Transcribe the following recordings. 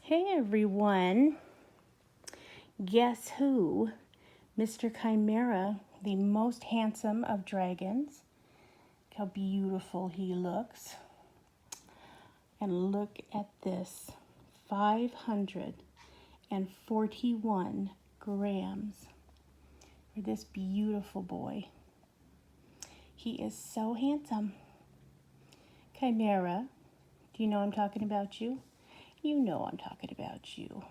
Hey everyone, guess who? Mr. Chimera, the most handsome of dragons. Look how beautiful he looks. And look at this, 541 grams for this beautiful boy. He is so handsome. Chimera, do you know I'm talking about you? You know I'm talking about you.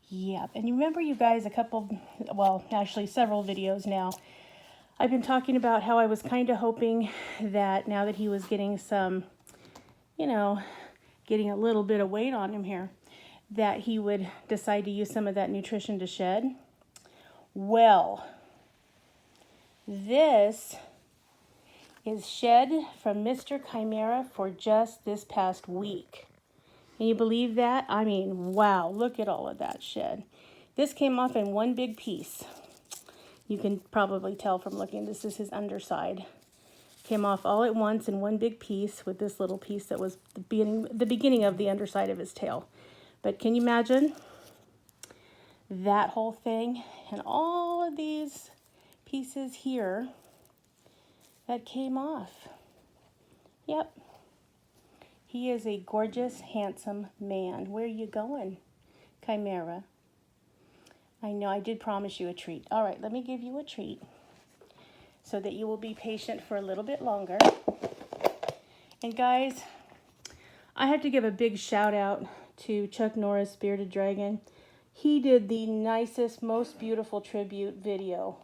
Yep, and you remember you guys several videos now, I've been talking about how I was kind of hoping that now that he was getting some, getting a little bit of weight on him here, that he would decide to use some of that nutrition to shed. Well, this is shed from Mr. Chimera for just this past week. Can you believe that? I mean, wow, look at all of that shed. This came off in one big piece. You can probably tell from looking, this is his underside. Came off all at once in one big piece with this little piece that was the beginning of the underside of his tail. But can you imagine that whole thing and all of these pieces here that came off? Yep. He is a gorgeous, handsome man. Where are you going, Chimera? I know I did promise you a treat. All right, let me give you a treat so that you will be patient for a little bit longer. And guys, I have to give a big shout out to Chuck Norris, Bearded Dragon. He did the nicest, most beautiful tribute video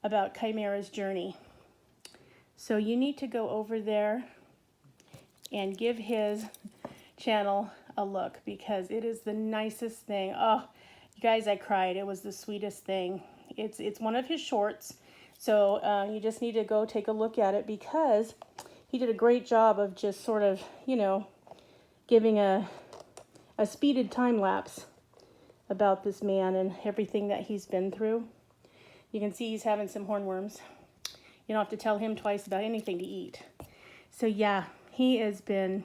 about Chimera's journey. So you need to go over there and give his channel a look because it is the nicest thing. Oh, you guys, I cried. It was the sweetest thing. It's one of his shorts, so you just need to go take a look at it because he did a great job of just sort of, giving a speeded time lapse about this man and everything that he's been through. You can see he's having some hornworms. You don't have to tell him twice about anything to eat. So yeah, he has been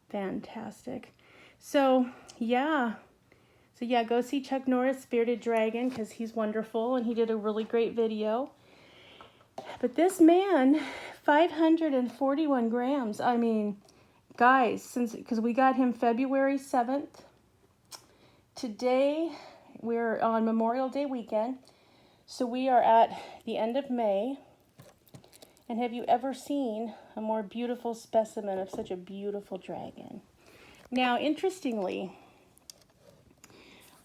fantastic. So yeah, go see Chuck Norris, Bearded Dragon, because he's wonderful and he did a really great video. But this man, 541 grams. I mean, guys, because we got him February 7th. Today, we're on Memorial Day weekend. So we are at the end of May. And have you ever seen a more beautiful specimen of such a beautiful dragon? Now, interestingly,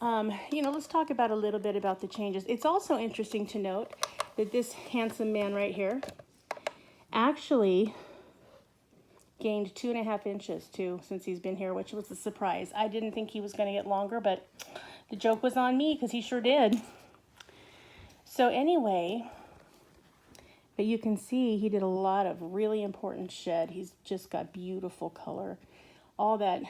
let's talk about a little bit about the changes. It's also interesting to note that this handsome man right here actually gained 2.5 inches too since he's been here, which was a surprise. I didn't think he was going to get longer, but the joke was on me because he sure did. So anyway, but you can see he did a lot of really important shed. He's just got beautiful color. All that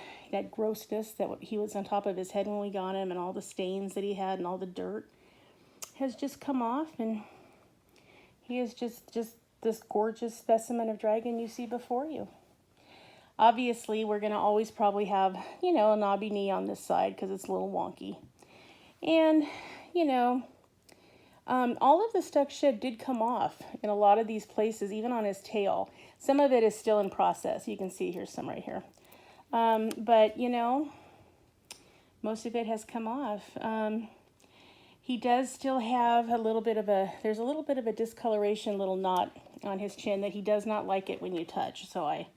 grossness that he was on top of his head when we got him and all the stains that he had and all the dirt has just come off, and he is just this gorgeous specimen of dragon you see before you. Obviously, we're going to always probably have, a knobby knee on this side because it's a little wonky. And, all of the stuck shed did come off in a lot of these places, even on his tail. Some of it is still in process. You can see here's some right here. But, most of it has come off. He does still have there's a little bit of a discoloration, little knot on his chin that he does not like it when you touch. So I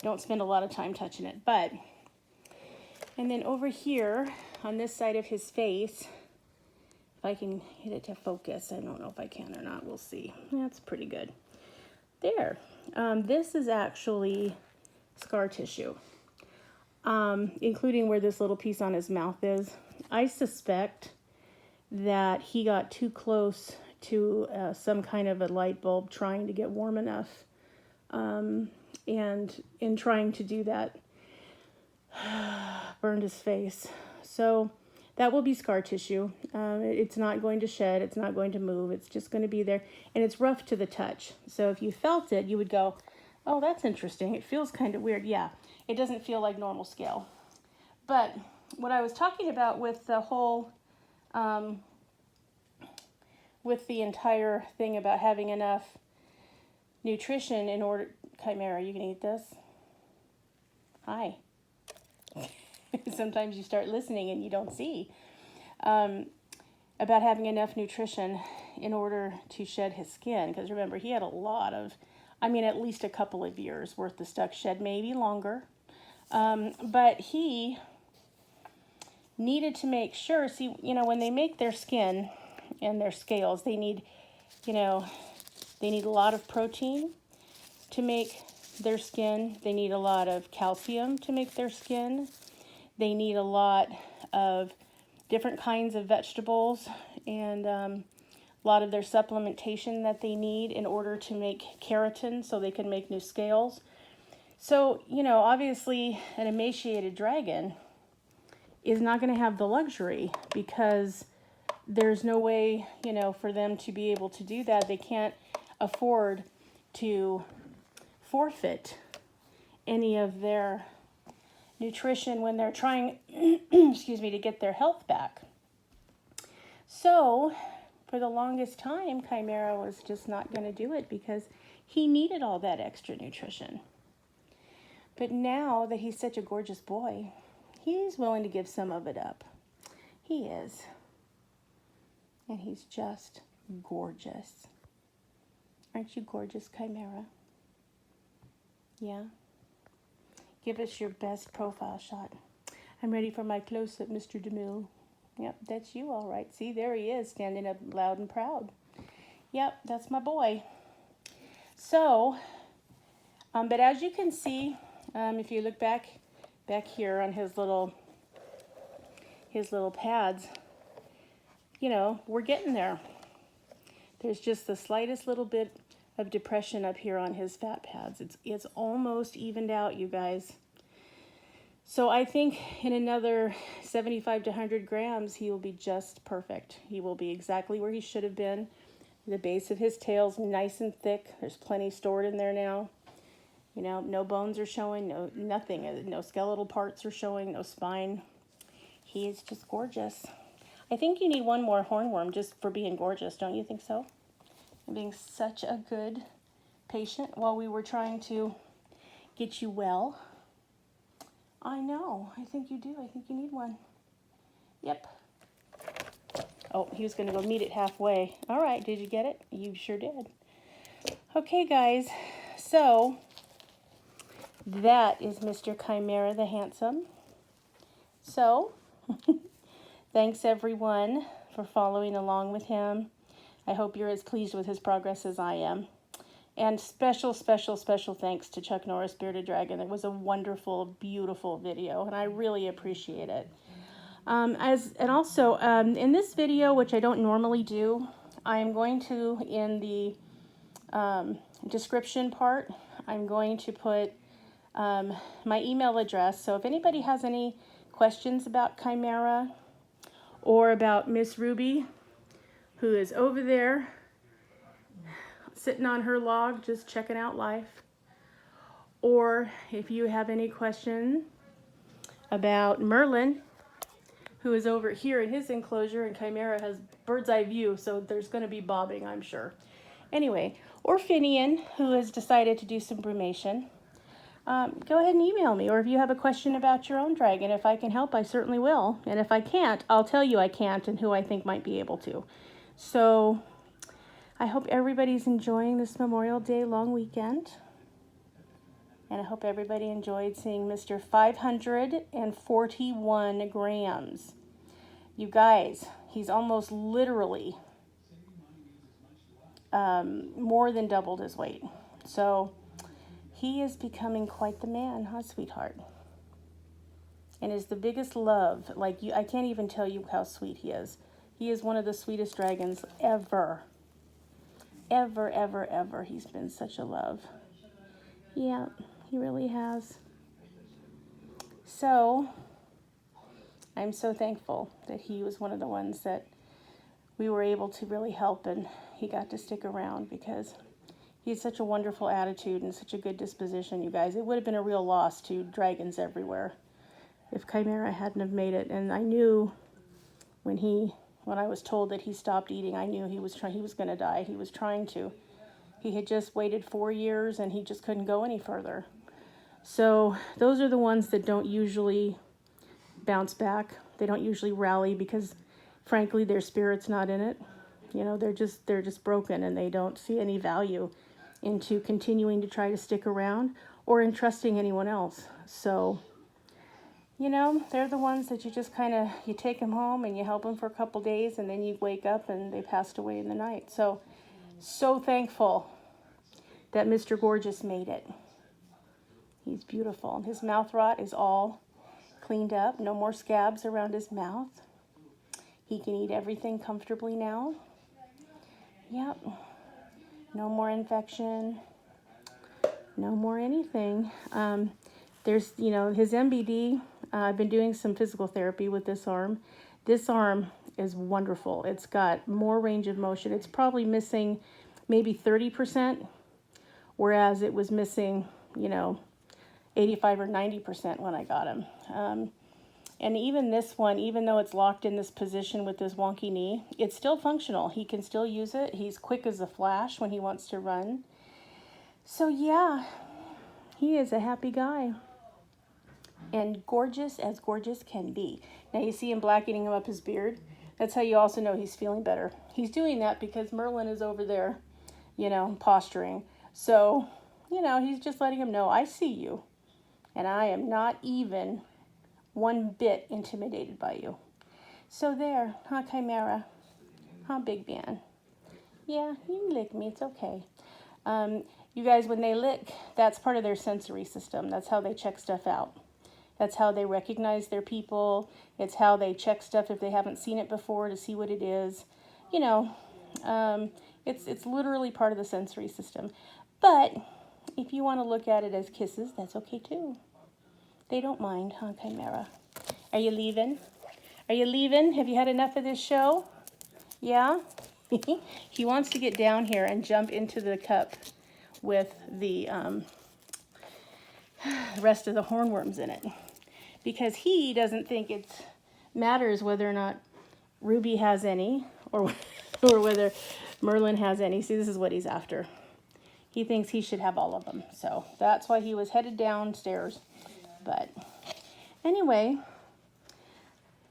don't spend a lot of time touching it. And then over here on this side of his face, if I can get it to focus, I don't know if I can or not, we'll see. That's pretty good. There. This is actually scar tissue, including where this little piece on his mouth is. I suspect that he got too close to some kind of a light bulb trying to get warm enough. And in trying to do that, burned his face. So that will be scar tissue. It's not going to shed. It's not going to move. It's just going to be there. And it's rough to the touch. So if you felt it, you would go, oh, that's interesting. It feels kind of weird. Yeah, it doesn't feel like normal scale. But what I was talking about with the whole, with the entire thing about having enough nutrition in order, Chimera, you can eat this? Hi. Sometimes you start listening and you don't see. About having enough nutrition in order to shed his skin. Because remember, he had a lot of, I mean, at least a couple of years worth of stuff shed, maybe longer. But he needed to make sure, see, you know, when they make their skin and their scales, they need, you know, they need a lot of protein to make their skin. They need a lot of calcium to make their skin. They need a lot of different kinds of vegetables and a lot of their supplementation that they need in order to make keratin so they can make new scales. So, you know, obviously an emaciated dragon is not going to have the luxury because there's no way, you know, for them to be able to do that. They can't afford to forfeit any of their nutrition when they're trying, excuse me, to get their health back. So, for the longest time, Chimera was just not going to do it because he needed all that extra nutrition. But now that he's such a gorgeous boy, he's willing to give some of it up. He is. And he's just gorgeous. Aren't you gorgeous, Chimera? Yeah? Give us your best profile shot. I'm ready for my close-up, Mr. DeMille. Yep, that's you, all right. See, there he is, standing up loud and proud. Yep, that's my boy. So, but as you can see, if you look back here on his little pads, you know, we're getting there. There's just the slightest little bit of depression up here on his fat pads. It's almost evened out, you guys. So I think in another 75 to 100 grams, he will be just perfect. He will be exactly where he should have been. The base of his tail's nice and thick. There's plenty stored in there now. You know, no bones are showing, nothing. No skeletal parts are showing, no spine. He is just gorgeous. I think you need one more hornworm just for being gorgeous, don't you think so? And being such a good patient while we were trying to get you well. I know. I think you do. I think you need one. Yep. Oh, he was going to go meet it halfway. All right. Did you get it? You sure did. Okay, guys. So, that is Mr. Chimera the Handsome. So, thanks everyone for following along with him. I hope you're as pleased with his progress as I am. And special, special, special thanks to Chuck Norris, Bearded Dragon. It was a wonderful, beautiful video, and I really appreciate it. And also, in this video, which I don't normally do, I am going to, in the description part, I'm going to put my email address. So if anybody has any questions about Chimera or about Miss Ruby, who is over there sitting on her log just checking out life, or if you have any question about Merlin, who is over here in his enclosure, and Chimera has bird's eye view, so there's going to be bobbing, I'm sure. Anyway, or Finian, who has decided to do some brumation, go ahead and email me. Or if you have a question about your own dragon, if I can help, I certainly will. And if I can't, I'll tell you I can't and who I think might be able to. So I hope everybody's enjoying this Memorial Day long weekend. And I hope everybody enjoyed seeing Mr. 541 grams. You guys, he's almost literally more than doubled his weight. So he is becoming quite the man, huh, sweetheart? And is the biggest love. Like, I can't even tell you how sweet he is. He is one of the sweetest dragons ever. Ever, ever, ever. He's been such a love. Yeah, he really has. So, I'm so thankful that he was one of the ones that we were able to really help, and he got to stick around because he has such a wonderful attitude and such a good disposition, you guys. It would have been a real loss to dragons everywhere. if Chimera hadn't have made it. And I knew when I was told that he stopped eating, I knew he was going to die. He was trying to. He had just waited 4 years and he just couldn't go any further. So those are the ones that don't usually bounce back. They don't usually rally because, frankly, their spirit's not in it. You know, they're just broken and they don't see any value into continuing to try to stick around or in trusting anyone else. So, you know, they're the ones that you just kind of, you take them home and you help them for a couple days and then you wake up and they passed away in the night. So thankful that Mr. Gorgeous made it. He's beautiful. His mouth rot is all cleaned up. No more scabs around his mouth. He can eat everything comfortably now. Yep. No more infection. No more anything. There's, you know, his MBD. I've been doing some physical therapy with this arm. This arm is wonderful. It's got more range of motion. It's probably missing maybe 30%, whereas it was missing, you know, 85 or 90% when I got him. And even this one, even though it's locked in this position with this wonky knee, it's still functional. He can still use it. He's quick as a flash when he wants to run. So yeah, he is a happy guy. And gorgeous as gorgeous can be. Now you see him blackening him up his beard. That's how you also know he's feeling better. He's doing that because Merlin is over there, you know, posturing. So, you know, he's just letting him know, I see you. And I am not even one bit intimidated by you. So there, huh, Chimera? Huh, Big Man? Yeah, you can lick me, it's okay. You guys, when they lick, that's part of their sensory system. That's how they check stuff out. That's how they recognize their people. It's how they check stuff if they haven't seen it before to see what it is. You know, it's literally part of the sensory system. But if you want to look at it as kisses, that's okay too. They don't mind, huh, Chimera? Are you leaving? Are you leaving? Have you had enough of this show? Yeah? He wants to get down here and jump into the cup with the rest of the hornworms in it. Because he doesn't think it matters whether or not Ruby has any or whether Merlin has any. See, this is what he's after. He thinks he should have all of them. So that's why he was headed downstairs. But anyway,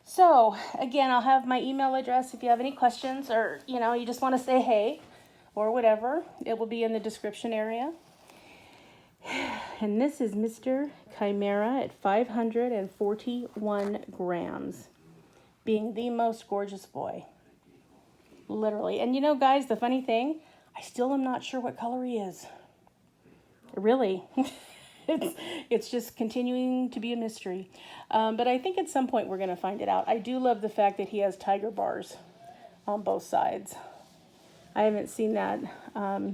so again, I'll have my email address if you have any questions or, you know, you just want to say hey or whatever. It will be in the description area. And this is Mr. Chimera at 541 grams, being the most gorgeous boy. Literally. And you know, guys, the funny thing, I still am not sure what color he is. Really. It's just continuing to be a mystery. But I think at some point we're going to find it out. I do love the fact that he has tiger bars on both sides. I haven't seen that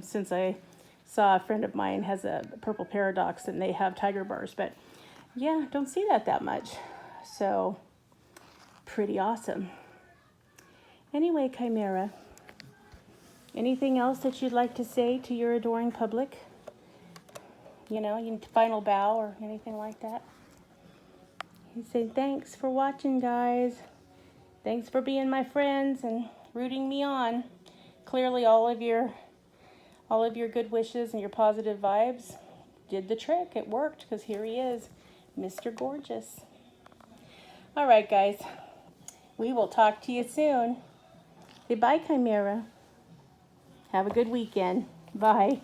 since I saw a friend of mine has a purple paradox and they have tiger bars. But yeah, don't see that much. So pretty awesome. Anyway, Chimera, anything else that you'd like to say to your adoring public? You know, your final bow or anything like that? You say thanks for watching, guys. Thanks for being my friends and rooting me on. Clearly, all of your good wishes and your positive vibes did the trick. It worked because here he is, Mr. Gorgeous. All right, guys. We will talk to you soon. Say bye, Chimera. Have a good weekend. Bye.